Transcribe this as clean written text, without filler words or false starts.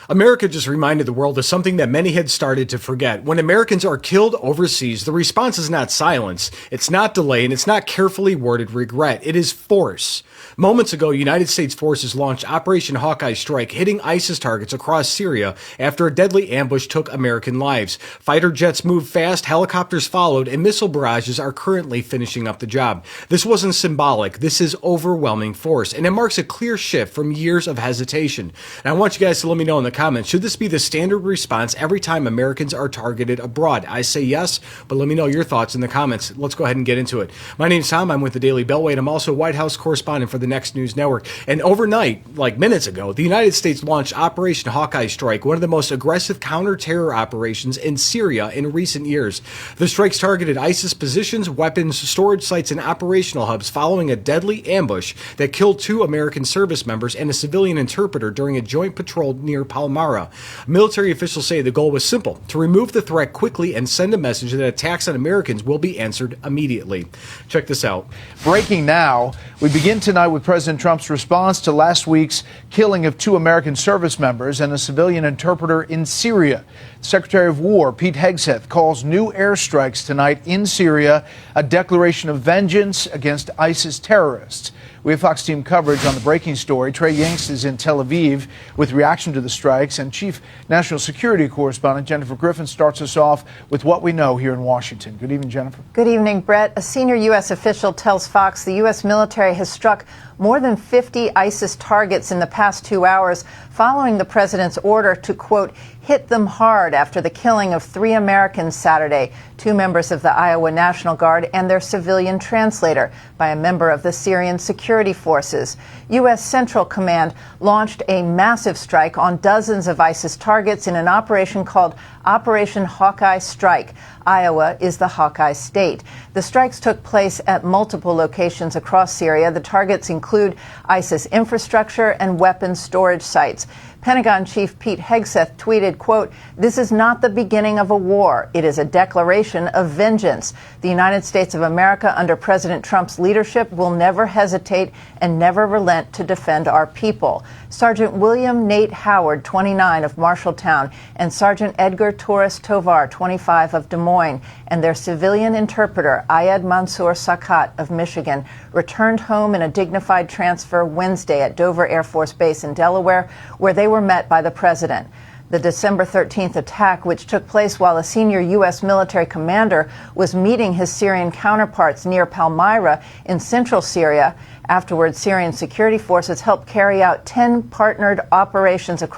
America just reminded the world of something that many had started to forget. When Americans are killed overseas, the response is not silence, it's not delay, and it's not carefully worded regret. It is force. Moments ago, United States forces launched Operation Hawkeye Strike, hitting ISIS targets across Syria after a deadly ambush took American lives. Fighter jets moved fast, helicopters followed, and missile barrages are currently finishing up the job. This wasn't symbolic. This is overwhelming force, and it marks a clear shift from years of hesitation. And I want you guys to let me know in the comments, should this be the standard response every time Americans are targeted abroad? I say yes, but let me know your thoughts in the comments. Let's go ahead and get into it. My name's Tom. I'm with the Daily Beltway, and I'm also White House correspondent for the Next News Network. And overnight, like minutes ago, the United States launched Operation Hawkeye Strike, one of the most aggressive counter-terror operations in Syria in recent years. The strikes targeted ISIS positions, weapons, storage sites, and operational hubs following a deadly ambush that killed 2 American service members and a civilian interpreter during a joint patrol near Palmyra. Military officials say the goal was simple: to remove the threat quickly and send a message that attacks on Americans will be answered immediately. Check this out. Breaking now. We begin tonight with President Trump's response to last week's killing of 2 American service members and a civilian interpreter in Syria. Secretary of War Pete Hegseth calls new airstrikes tonight in Syria a declaration of vengeance against ISIS terrorists. We have Fox team coverage on the breaking story. Trey Yanks is in Tel Aviv with reaction to the strikes, and Chief National Security Correspondent Jennifer Griffin starts us off with what we know here in Washington. Good evening, Jennifer. Good evening, Brett. A senior U.S. official tells Fox the U.S. military has struck more than 50 ISIS targets in the past 2 hours following the president's order to, quote, hit them hard after the killing of 3 Americans Saturday, 2 members of the Iowa National Guard and their civilian translator, by a member of the Syrian security forces. U.S. Central Command launched a massive strike on dozens of ISIS targets in an operation called Operation Hawkeye Strike. Iowa is the Hawkeye state. The strikes took place at multiple locations across Syria. The targets include ISIS infrastructure and weapons storage sites. Pentagon Chief Pete Hegseth tweeted, quote, this is not the beginning of a war. It is a declaration of vengeance. The United States of America under President Trump's leadership will never hesitate and never relent to defend our people. Sergeant William Nate Howard, 29, of Marshalltown, and Sergeant Edgar Torres Tovar, 25, of Des Moines, and their civilian interpreter, Ayad Mansour Sakat of Michigan, returned home in a dignified transfer Wednesday at Dover Air Force Base in Delaware, where they were met by the president. The December 13th attack, which took place while a senior U.S. military commander was meeting his Syrian counterparts near Palmyra in central Syria. Afterwards, Syrian security forces helped carry out 10 partnered operations across